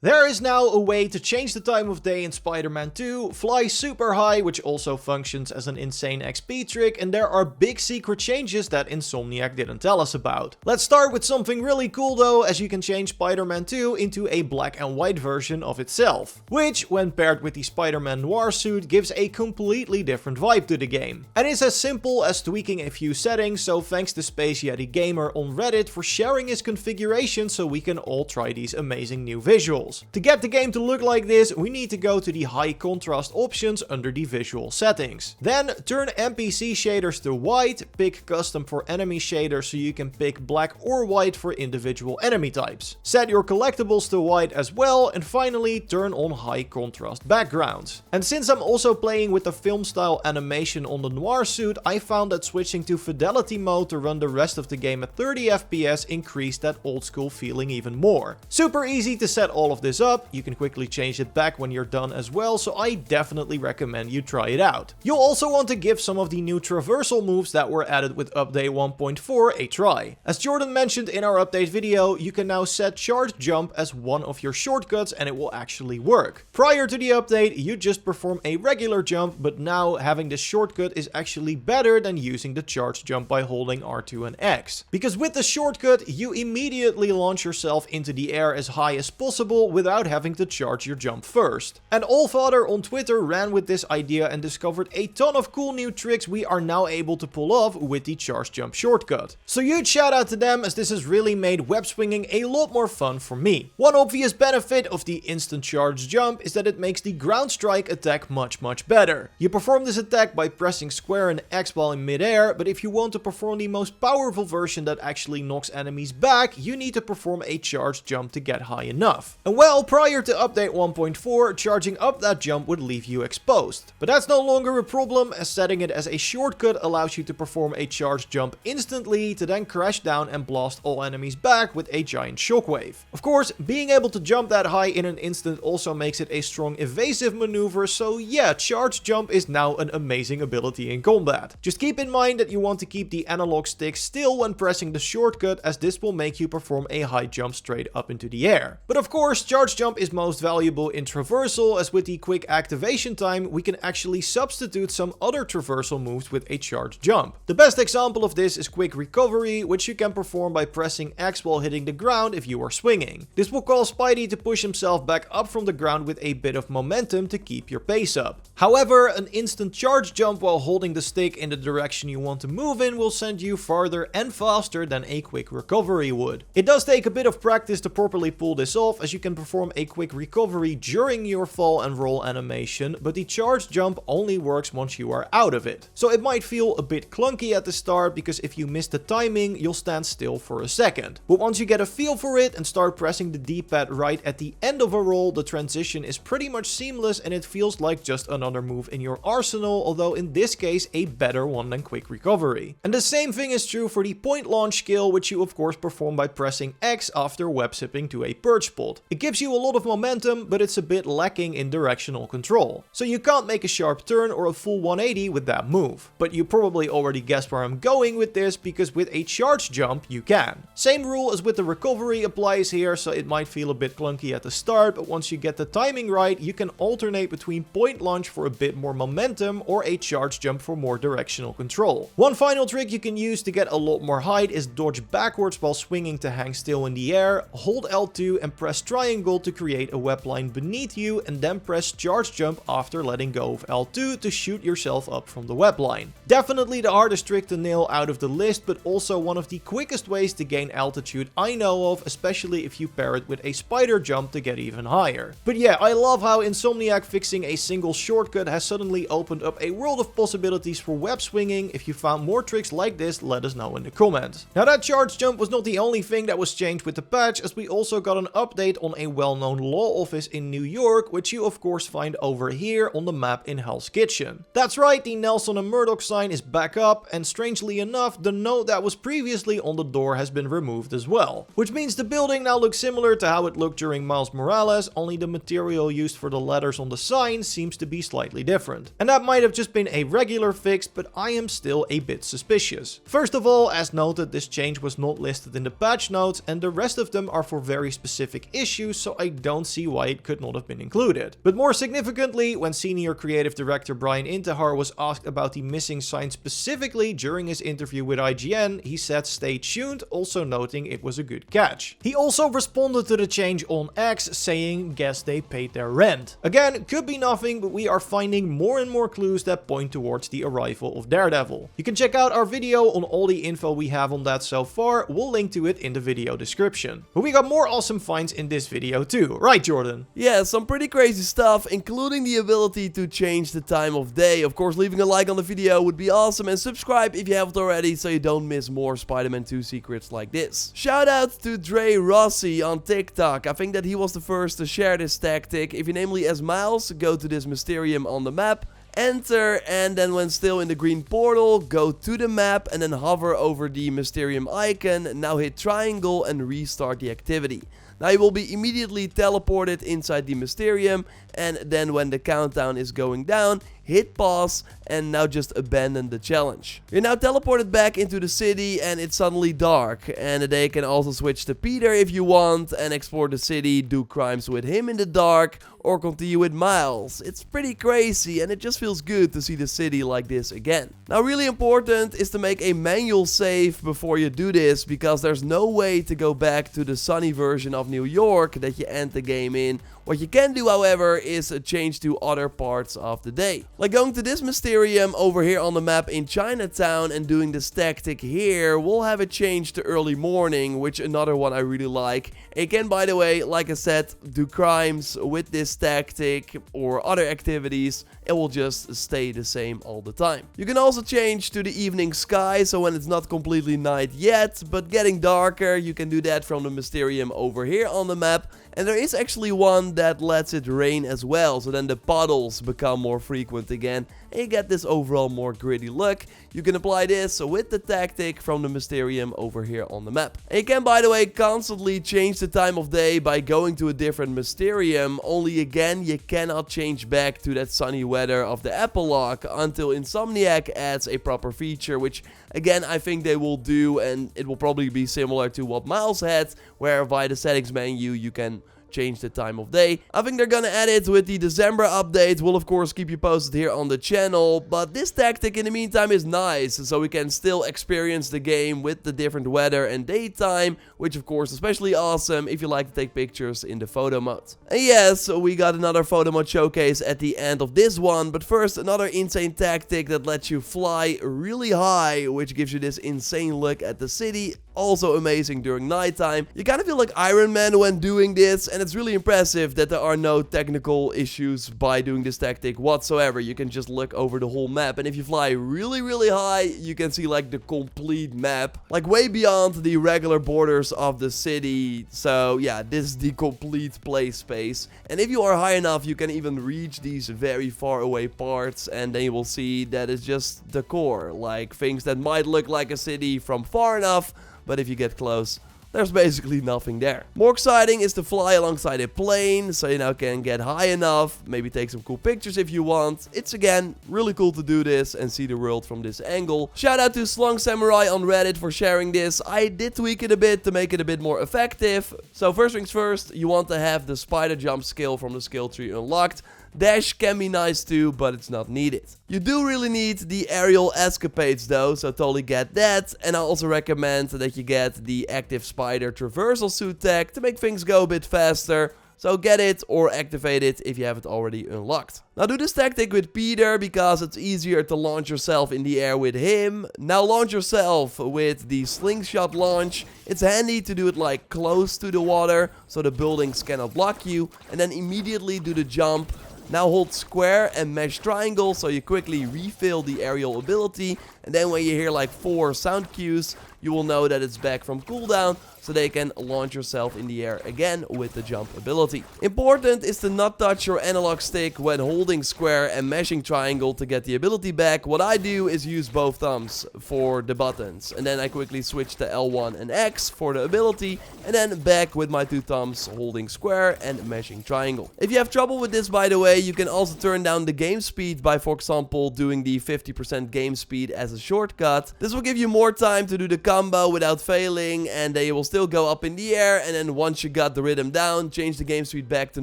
There is now a way to change the time of day in Spider-Man 2, fly super high, which also functions as an insane XP trick, and there are big secret changes that Insomniac didn't tell us about. Let's start with something really cool though, as you can change Spider-Man 2 into a black and white version of itself, which, when paired with the Spider-Man Noir suit, gives a completely different vibe to the game. And it's as simple as tweaking a few settings, so thanks to Space Yeti Gamer on Reddit for sharing his configuration so we can all try these amazing new visuals. To get the game to look like this, we need to go to the high contrast options under the visual settings. Then turn NPC shaders to white, pick custom for enemy shaders so you can pick black or white for individual enemy types. Set your collectibles to white as well, and finally turn on high contrast backgrounds. And since I'm also playing with the film style animation on the Noir suit, I found that switching to fidelity mode to run the rest of the game at 30 FPS increased that old school feeling even more. Super easy to set all of this up, you can quickly change it back when you're done as well, so I definitely recommend you try it out. You'll also want to give some of the new traversal moves that were added with update 1.4 a try. As Jordan mentioned in our update video, you can now set charge jump as one of your shortcuts and it will actually work. Prior to the update, you just perform a regular jump, but now having this shortcut is actually better than using the charge jump by holding R2 and X. Because with the shortcut, you immediately launch yourself into the air as high as possible without having to charge your jump first. And Allfather on Twitter ran with this idea and discovered a ton of cool new tricks we are now able to pull off with the charge jump shortcut. So huge shout out to them, as this has really made web swinging a lot more fun for me. One obvious benefit of the instant charge jump is that it makes the ground strike attack much better. You perform this attack by pressing square and X while in midair, but if you want to perform the most powerful version that actually knocks enemies back, you need to perform a charge jump to get high enough. And well, prior to update 1.4, charging up that jump would leave you exposed. But that's no longer a problem, as setting it as a shortcut allows you to perform a charge jump instantly to then crash down and blast all enemies back with a giant shockwave. Of course, being able to jump that high in an instant also makes it a strong evasive maneuver, so yeah, charge jump is now an amazing ability in combat. Just keep in mind that you want to keep the analog stick still when pressing the shortcut, as this will make you perform a high jump straight up into the air. But of course, charge jump is most valuable in traversal, as with the quick activation time, we can actually substitute some other traversal moves with a charge jump. The best example of this is quick recovery, which you can perform by pressing X while hitting the ground if you are swinging. This will cause Spidey to push himself back up from the ground with a bit of momentum to keep your pace up. However, an instant charge jump while holding the stick in the direction you want to move in will send you farther and faster than a quick recovery would. It does take a bit of practice to properly pull this off, as you can perform a quick recovery during your fall and roll animation, but the charge jump only works once you are out of it. So it might feel a bit clunky at the start, because if you miss the timing, you'll stand still for a second. But once you get a feel for it and start pressing the D-pad right at the end of a roll, the transition is pretty much seamless and it feels like just another move in your arsenal, although in this case a better one than quick recovery. And the same thing is true for the point launch skill, which you of course perform by pressing X after web sipping to a perch spot. It gives you a lot of momentum, but it's a bit lacking in directional control. So you can't make a sharp turn or a full 180 with that move. But you probably already guessed where I'm going with this, because with a charge jump you can. Same rule as with the recovery applies here, so it might feel a bit clunky at the start, but once you get the timing right, you can alternate between point launch for a bit more momentum or a charge jump for more directional control. One final trick you can use to get a lot more height is dodge backwards while swinging to hang still in the air, hold L2 and press triangle to create a web line beneath you, and then press charge jump after letting go of L2 to shoot yourself up from the web line. Definitely the hardest trick to nail out of the list, but also one of the quickest ways to gain altitude I know of, especially if you pair it with a spider jump to get even higher. But yeah, I love how Insomniac fixing a single shortcut has suddenly opened up a world of possibilities for web swinging. If you found more tricks like this, let us know in the comments. Now that charge jump was not the only thing that was changed with the patch, as we also got an update on a well-known law office in New York, which you of course find over here on the map in Hell's Kitchen. That's right, the Nelson and Murdoch sign is back up, and strangely enough, the note that was previously on the door has been removed as well. Which means the building now looks similar to how it looked during Miles Morales, only the material used for the letters on the sign seems to be slightly different. And that might have just been a regular fix, but I am still a bit suspicious. First of all, as noted, this change was not listed in the patch notes, and the rest of them are for very specific issues issues, so I don't see why it could not have been included. But more significantly, when senior creative director Brian Intihar was asked about the missing sign specifically during his interview with IGN, he said stay tuned, also noting it was a good catch. He also responded to the change on X, saying guess they paid their rent. Again, could be nothing, but we are finding more and more clues that point towards the arrival of Daredevil. You can check out our video on all the info we have on that so far, we'll link to it in the video description. But we got more awesome finds in this video too, right Jordan? Yeah, some pretty crazy stuff, including the ability to change the time of day. Of course, leaving a like on the video would be awesome, and subscribe if you haven't already so you don't miss more Spider-Man 2 secrets like this. Shout out to Dre Rossi on TikTok. I think that he was the first to share this tactic. If you namely as Miles, go to this Mysterium on the map, enter, and then when still in the green portal, go to the map and then hover over the Mysterium icon. Now hit triangle and restart the activity. Now you will be immediately teleported inside the Mysterium, and then when the countdown is going down, hit pause and now just abandon the challenge. You're now teleported back into the city and it's suddenly dark, and they can also switch to Peter if you want and explore the city, do crimes with him in the dark, or continue with Miles. It's pretty crazy and it just feels good to see the city like this again. Now really important is to make a manual save before you do this, because there's no way to go back to the sunny version of New York that you end the game in. What you can do, however, is change to other parts of the day. Like going to this Mysterium over here on the map in Chinatown and doing this tactic here, we'll have it change to early morning, which another one I really like. And you can, by the way, like I said, do crimes with this tactic or other activities. It will just stay the same all the time. You can also change to the evening sky, so when it's not completely night yet, but getting darker, you can do that from the Mysterium over here on the map. And there is actually one that lets it rain as well, so then the puddles become more frequent again, and you get this overall more gritty look. You can apply this with the tactic from the Mysterium over here on the map. And you can, by the way, constantly change the time of day by going to a different Mysterium, only again, you cannot change back to that sunny weather of the epilogue until Insomniac adds a proper feature, which again, I think they will do, and it will probably be similar to what Miles had, where via the settings menu you can change the time of day. I think they're gonna add it with the December update. We'll of course keep you posted here on the channel, but this tactic in the meantime is nice, so we can still experience the game with the different weather and daytime, which of course especially awesome if you like to take pictures in the photo mode. And yes, we got another photo mode showcase at the end of this one, but first another insane tactic that lets you fly really high, which gives you this insane look at the city. Also amazing during nighttime. You kind of feel like Iron Man when doing this, and it's really impressive that there are no technical issues by doing this tactic whatsoever. You can just look over the whole map, and if you fly really high, you can see like the complete map, like way beyond the regular borders of the city. So yeah, this is the complete play space, and if you are high enough, you can even reach these very far away parts, and then you will see that it's just decor, like things that might look like a city from far enough, but if you get close, there's basically nothing there. More exciting is to fly alongside a plane, so you now can get high enough, maybe take some cool pictures if you want. It's again really cool to do this and see the world from this angle. Shout out to Slong Samurai on Reddit for sharing this. I did tweak it a bit to make it a bit more effective. So first things first, you want to have the spider jump skill from the skill tree unlocked. Dash can be nice too, but it's not needed. You do really need the aerial escapades though, so totally get that. And I also recommend that you get the active spider traversal suit tag to make things go a bit faster. So get it or activate it if you haven't already unlocked. Now do this tactic with Peter because it's easier to launch yourself in the air with him. Now launch yourself with the slingshot launch. It's handy to do it like close to the water so the buildings cannot block you. And then immediately do the jump. Now hold square and mash triangle so you quickly refill the aerial ability, and then when you hear like 4 sound cues, you will know that it's back from cooldown, so they can launch yourself in the air again with the jump ability. Important is to not touch your analog stick when holding square and mashing triangle to get the ability back. What I do is use both thumbs for the buttons, and then I quickly switch to L1 and X for the ability, and then back with my 2 thumbs holding square and mashing triangle. If you have trouble with this, by the way, you can also turn down the game speed by, for example, doing the 50% game speed as a shortcut. This will give you more time to do the combo without failing, and then you will still still go up in the air, and then once you got the rhythm down, change the game speed back to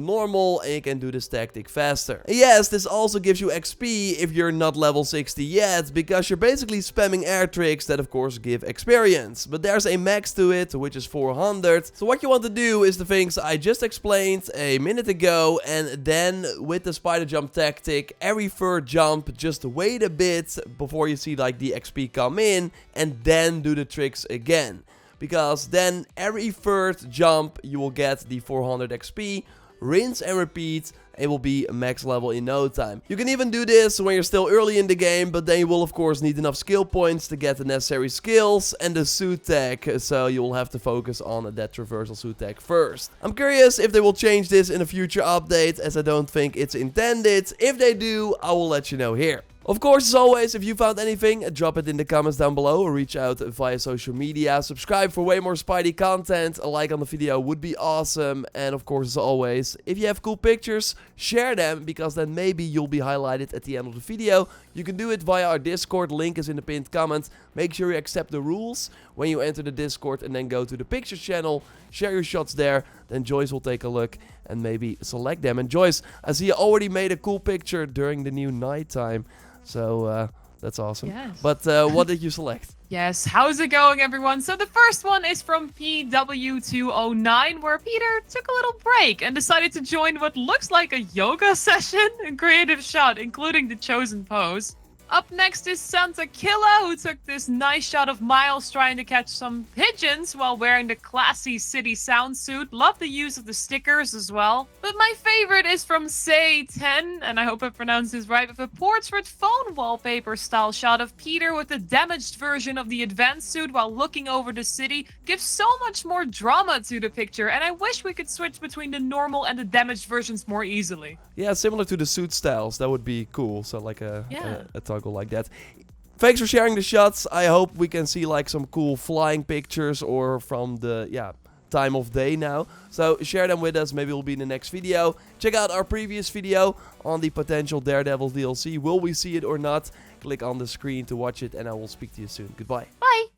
normal, and you can do this tactic faster. And yes, this also gives you XP if you're not level 60 yet, because you're basically spamming air tricks that of course give experience. But there's a max to it, which is 400. So what you want to do is the things I just explained a minute ago, and then with the spider jump tactic, every third jump, just wait a bit before you see like the XP come in, and then do the tricks again. Because then every third jump you will get the 400 XP, rinse and repeat, it will be max level in no time. You can even do this when you're still early in the game, but then you will of course need enough skill points to get the necessary skills and the suit tech, so you will have to focus on that traversal suit tech first. I'm curious if they will change this in a future update, as I don't think it's intended. If they do, I will let you know here. Of course, as always, if you found anything, drop it in the comments down below or reach out via social media. Subscribe for way more Spidey content. A like on the video would be awesome. And of course, as always, if you have cool pictures, share them, because then maybe you'll be highlighted at the end of the video. You can do it via our Discord, link is in the pinned comment. Make sure you accept the rules when you enter the Discord, and then go to the pictures channel, share your shots there. Then Joyce will take a look and maybe select them. And Joyce, I see you already made a cool picture during the new nighttime. So that's awesome. Yes. But what did you select? Yes, how's it going, everyone? So the first one is from PW209, where Peter took a little break and decided to join what looks like a yoga session. A creative shot, including the chosen pose. Up next is Santa Killa, who took this nice shot of Miles trying to catch some pigeons while wearing the classy city sound suit. Love the use of the stickers as well. But my favorite is from Say10, and I hope I pronounced this right, with a portrait phone wallpaper style shot of Peter with the damaged version of the advanced suit while looking over the city. Gives so much more drama to the picture, and I wish we could switch between the normal and the damaged versions more easily. Yeah, similar to the suit styles. That would be cool. So like a toggle like that. Thanks for sharing the shots. I hope we can see like some cool flying pictures or from the time of day now. So share them with us. Maybe we'll be in the next video. Check out our previous video on the potential Daredevil DLC. Will we see it or not? Click on the screen to watch it, and I will speak to you soon. Goodbye. Bye.